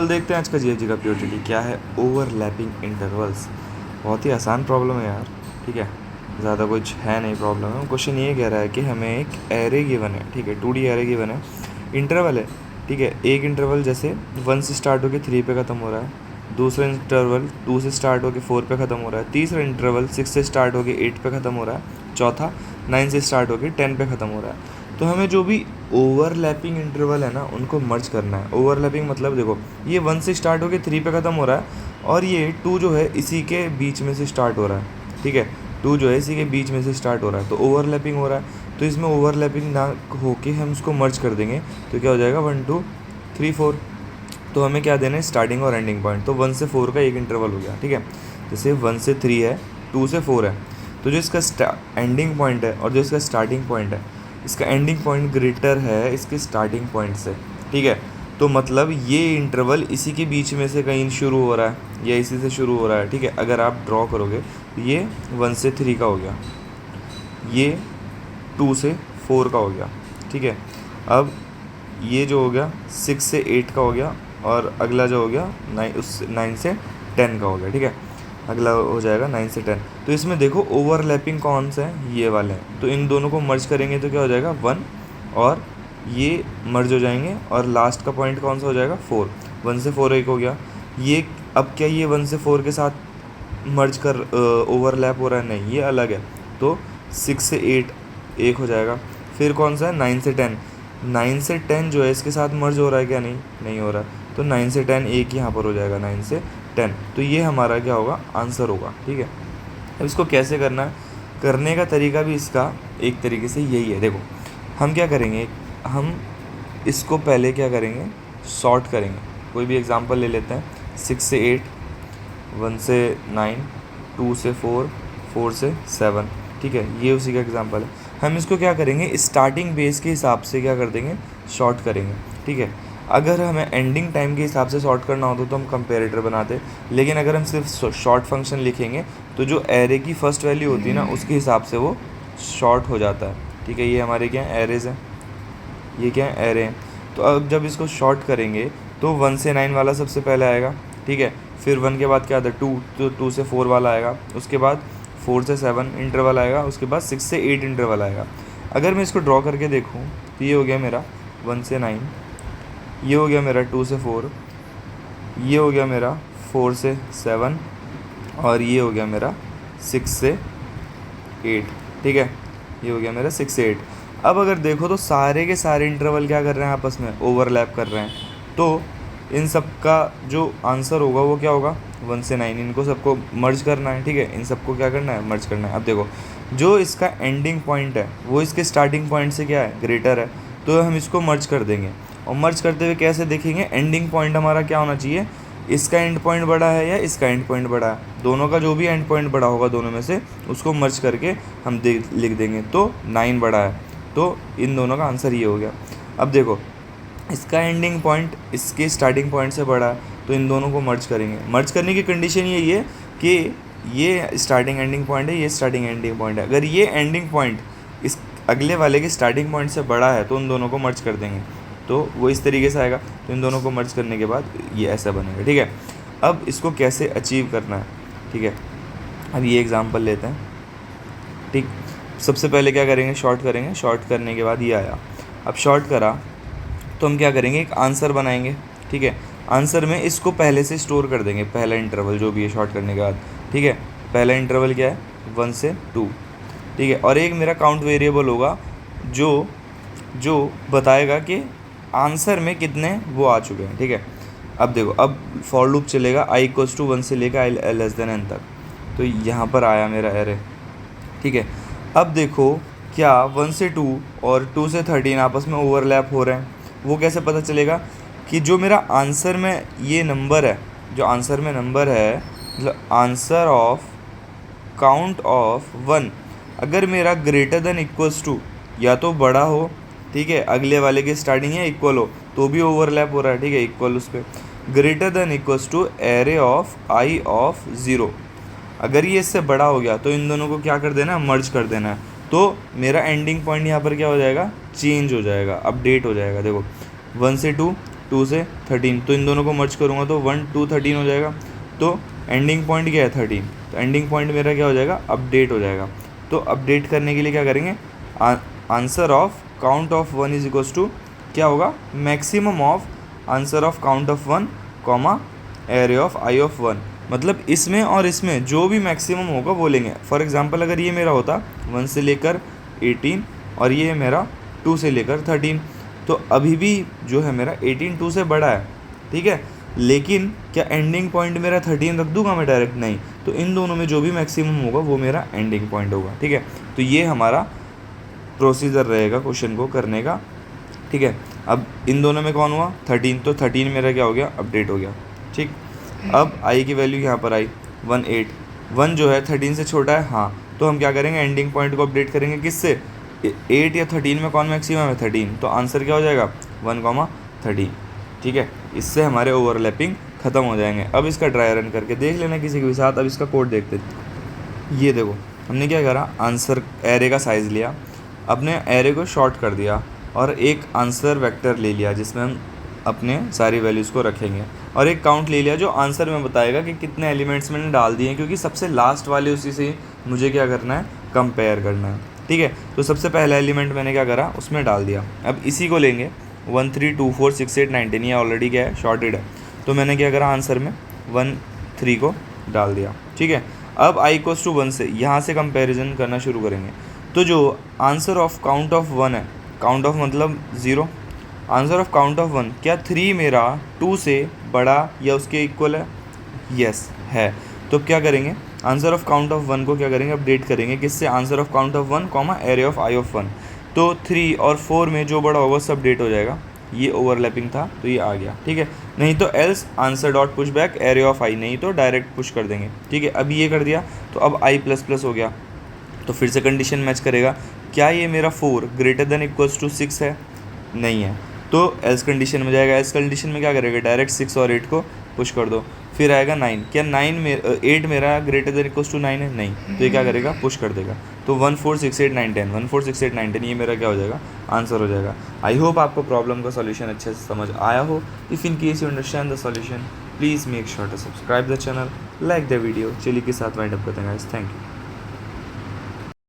देखते हैं आज का जीएफजी का पीओटीटी क्या है, ओवरलैपिंग इंटरवल्स। बहुत ही आसान प्रॉब्लम है यार, ठीक है, ज़्यादा कुछ है नहीं प्रॉब्लम है। क्वेश्चन ये कह रहा है कि हमें एक एरे गिवन है, ठीक है, 2D एरे गिवन है, इंटरवल है, ठीक है। एक इंटरवल जैसे 1 से स्टार्ट होकर 3 पे ख़त्म हो रहा है, दूसरा इंटरवल 2 से स्टार्ट होकर 4 पे ख़त्म हो रहा है, तीसरा इंटरवल 6 से स्टार्ट होकर 8 पे ख़त्म हो रहा है, चौथा 9 से स्टार्ट होकर 10 पे ख़त्म हो रहा है। तो हमें जो भी ओवरलैपिंग इंटरवल है ना उनको मर्ज करना है। ओवरलैपिंग मतलब देखो, ये 1 से स्टार्ट होकर 3 पे ख़त्म हो रहा है और ये 2 जो है इसी के बीच में से स्टार्ट हो रहा है, ठीक है, 2 जो है इसी के बीच में से स्टार्ट हो रहा है, तो ओवरलैपिंग हो रहा है। तो इसमें ओवरलैपिंग ना होके हम इसको मर्ज कर देंगे तो क्या हो जाएगा 1 2 3 4। तो हमें क्या देना है, स्टार्टिंग और एंडिंग पॉइंट। तो 1 से 4 का एक इंटरवल हो गया, ठीक है। जैसे 1 से 3 है, 2 से 4 है, तो जो इसका एंडिंग पॉइंट है और जो इसका स्टार्टिंग पॉइंट है, इसका एंडिंग पॉइंट ग्रेटर है इसके स्टार्टिंग पॉइंट से, ठीक है। तो मतलब ये इंटरवल इसी के बीच में से कहीं शुरू हो रहा है या इसी से शुरू हो रहा है, ठीक है। अगर आप ड्रॉ करोगे तो ये 1 से 3 का हो गया, ये 2 से 4 का हो गया, ठीक है। अब ये जो हो गया 6 से 8 का हो गया और अगला जो हो गया 9 से 10 का हो गया, ठीक है। अगला हो जाएगा 9 से 10। तो इसमें देखो ओवरलैपिंग कौन सा है, ये वाले हैं। तो इन दोनों को मर्ज करेंगे तो क्या हो जाएगा 1 और ये मर्ज हो जाएंगे और लास्ट का पॉइंट कौन सा हो जाएगा 4। 1 से 4 एक हो गया। ये अब क्या ये 1 से 4 के साथ मर्ज कर ओवरलैप हो रहा है, नहीं, ये अलग है। तो 6 से 8 एक हो जाएगा। फिर कौन सा है 9 से 10। 9 से 10 जो है इसके साथ मर्ज हो रहा है क्या, नहीं हो रहा है। तो 9 से 10 एक यहाँ पर हो जाएगा 9 से 10। तो ये हमारा क्या होगा, आंसर होगा, ठीक है। अब इसको कैसे करना है, करने का तरीका भी इसका एक तरीके से यही है। देखो हम क्या करेंगे, हम इसको पहले क्या करेंगे, सॉर्ट करेंगे। कोई भी एग्जांपल ले लेते हैं, 6 से 8, 1 से 9, 2 से 4, 4 से 7, ठीक है, ये उसी का एग्जांपल है। हम इसको क्या करेंगे, स्टार्टिंग बेस के हिसाब से क्या कर देंगे, शॉर्ट करेंगे, ठीक है। अगर हमें एंडिंग टाइम के हिसाब से शॉर्ट करना होता तो हम कंपेरेटर बनाते, लेकिन अगर हम सिर्फ शॉर्ट फंक्शन लिखेंगे तो जो एरे की फर्स्ट वैल्यू होती है ना उसके हिसाब से वो शॉर्ट हो जाता है, ठीक है। ये हमारे क्या है, एरेज हैं, ये क्या है, एरे हैं। तो अब जब इसको शॉर्ट करेंगे तो 1 से 9 वाला सबसे पहले आएगा, ठीक है। फिर 1 के बाद क्या आता है 2, तो 2 से 4 वाला आएगा, उसके बाद 4 से 7 इंटरवल आएगा, उसके बाद 6 से 8 इंटरवल आएगा। अगर मैं इसको ड्रॉ करके देखूँ तो ये हो गया मेरा 1 से 9, ये हो गया मेरा 2 से 4, ये हो गया मेरा 4 से 7 और ये हो गया मेरा 6 से 8, ठीक है, ये हो गया मेरा 6 से 8। अब अगर देखो तो सारे के सारे इंटरवल क्या कर रहे हैं, आपस में ओवरलैप कर रहे हैं। तो इन सब का जो आंसर होगा वो क्या होगा, 1 से 9। इनको सबको मर्ज करना है, ठीक है, इन सबको क्या करना है, मर्ज करना है। अब देखो जो इसका एंडिंग पॉइंट है वो इसके स्टार्टिंग पॉइंट से क्या है, ग्रेटर है, तो हम इसको मर्ज कर देंगे। और मर्ज करते हुए कैसे देखेंगे, एंडिंग पॉइंट हमारा क्या होना चाहिए, इसका एंड पॉइंट बड़ा है या इसका एंड पॉइंट बड़ा है, दोनों का जो भी एंड पॉइंट बड़ा होगा दोनों में से उसको मर्ज करके हम लिख देंगे। तो 9 बड़ा है, तो इन दोनों का आंसर ये हो गया। अब देखो इसका एंडिंग पॉइंट इसके स्टार्टिंग पॉइंट से बड़ा है, तो इन दोनों को मर्ज करेंगे। मर्ज करने की कंडीशन यही है कि ये स्टार्टिंग एंडिंग पॉइंट है, ये स्टार्टिंग एंडिंग पॉइंट है। अगर ये एंडिंग पॉइंट इस अगले वाले के स्टार्टिंग पॉइंट से बड़ा है तो उन दोनों को मर्ज कर देंगे, तो वो इस तरीके से आएगा। तो इन दोनों को मर्ज करने के बाद ये ऐसा बनेगा, ठीक है। अब इसको कैसे अचीव करना है, ठीक है, अब ये एग्जांपल लेते हैं, ठीक। सबसे पहले क्या करेंगे, शॉर्ट करेंगे, शॉर्ट करने के बाद ये आया। अब शॉर्ट करा तो हम क्या करेंगे, एक आंसर बनाएंगे, ठीक है। आंसर में इसको पहले से स्टोर कर देंगे, पहला इंटरवल जो भी है शॉर्ट करने के बाद, ठीक है। पहला इंटरवल क्या है 1 से 2, ठीक है। और एक मेरा काउंट वेरिएबल होगा जो बताएगा कि आंसर में कितने वो आ चुके हैं, ठीक है। अब देखो अब फॉर लूप चलेगा i = 1 से लेकर i n तक। तो यहाँ पर आया मेरा एरे, ठीक है। अब देखो क्या 1 से 2 और 2 से 13 आपस में ओवरलैप हो रहे हैं, वो कैसे पता चलेगा कि जो मेरा आंसर में ये नंबर है, जो आंसर में नंबर है मतलब आंसर ऑफ काउंट ऑफ 1 अगर मेरा ग्रेटर देन इक्वल्स टू या तो बड़ा हो, ठीक है, अगले वाले के स्टार्टिंग या इक्वल हो तो भी ओवरलैप हो रहा है, ठीक है, इक्वल उस पर, greater than equals to array of i of 0। अगर ये इससे बड़ा हो गया तो इन दोनों को क्या कर देना है, मर्ज कर देना है। तो मेरा एंडिंग पॉइंट यहाँ पर क्या हो जाएगा, चेंज हो जाएगा, अपडेट हो जाएगा। देखो 1 से 2 2 से 13, तो इन दोनों को मर्ज करूँगा तो 1 2 13 हो जाएगा। तो एंडिंग पॉइंट क्या है 13, तो एंडिंग पॉइंट मेरा क्या हो जाएगा, अपडेट हो जाएगा। तो अपडेट करने के लिए क्या करेंगे, answer of count of 1 is equals to क्या होगा, maximum of answer of count of 1 comma array of I of 1। मतलब इसमें और इसमें जो भी मैक्सिमम होगा वो लेंगे। फॉर एग्जांपल अगर ये मेरा होता 1 से लेकर 18 और ये मेरा 2 से लेकर 13, तो अभी भी जो है मेरा 18 2 से बड़ा है, ठीक है। लेकिन क्या एंडिंग पॉइंट मेरा 13 रख दूंगा मैं डायरेक्ट, नहीं। तो इन दोनों में जो भी मैक्सिमम होगा वो मेरा एंडिंग पॉइंट होगा, ठीक है। तो ये हमारा प्रोसीजर रहेगा क्वेश्चन को करने का, ठीक है। अब इन दोनों में कौन हुआ 13, तो 13 मेरा क्या हो गया, अपडेट हो गया, ठीक। अब आई की वैल्यू यहाँ पर आई 1 8, 1 जो है 13 से छोटा है, हाँ। तो हम क्या करेंगे, एंडिंग पॉइंट को अपडेट करेंगे किससे, 8 या 13 में कौन मैक्सिमम है 13, तो आंसर क्या हो जाएगा 1 13, ठीक है। इससे हमारे ओवरलैपिंग ख़त्म हो जाएंगे। अब इसका ट्राई रन करके देख लेना किसी के भी साथ। अब इसका कोड देखते हैं। ये देखो हमने क्या करा, आंसर एरे का साइज़ लिया, अपने एरे को शॉर्ट कर दिया और एक आंसर वेक्टर ले लिया जिसमें हम अपने सारी वैल्यूज़ को रखेंगे, और एक काउंट ले लिया जो आंसर में बताएगा कि कितने एलिमेंट्स मैंने डाल दिए हैं, क्योंकि सबसे लास्ट वाले उसी से मुझे क्या करना है, कंपेयर करना है, ठीक है। तो सबसे पहला एलिमेंट मैंने क्या करा, उसमें डाल दिया। अब इसी को लेंगे 1 3 2 4 6 8 19, ये ऑलरेडी क्या है, शॉर्टेड है। तो मैंने क्या करा, आंसर में 1 3 को डाल दिया, ठीक है। अब i इक्वल्स टू 1 से यहाँ से कंपैरिजन करना शुरू करेंगे। तो जो आंसर ऑफ काउंट ऑफ 1 है, काउंट ऑफ मतलब 0, आंसर ऑफ काउंट ऑफ 1, क्या 3 मेरा 2 से बड़ा या उसके इक्वल है, यस है। तो क्या करेंगे, आंसर ऑफ काउंट ऑफ 1 को क्या करेंगे, अपडेट करेंगे किससे, answer of count of 1 comma array of I of 1। तो 3 और 4 में जो बड़ा होगा उससे अपडेट हो जाएगा। ये ओवरलैपिंग था तो ये आ गया, ठीक है। नहीं तो else answer dot push back array of I, नहीं तो डायरेक्ट पुश कर देंगे, ठीक है। अब ये कर दिया तो अब आई प्लस प्लस हो गया, तो फिर से कंडीशन मैच करेगा। क्या ये मेरा 4 ग्रेटर देन इक्वल्स टू 6 है, नहीं है, तो एल्स कंडीशन में जाएगा। एल्स कंडीशन में क्या करेगा, डायरेक्ट 6 और 8 को पुश कर दो। फिर आएगा 9, क्या 8 मेरा ग्रेटर देन इक्वल्स टू 9 है, नहीं, तो ये क्या करेगा, पुश कर देगा। तो 1 4 6 8 9 10, 1 4 6 8 9 10, ये मेरा क्या हो जाएगा, आंसर हो जाएगा। आई होप आपको प्रॉब्लम का सॉल्यूशन अच्छे से समझ आया हो। If in case you understand the solution, please make sure to subscribe the channel, like the video. चलिए के साथ वाइंड अप करते हैं गाइस, थैंक यू।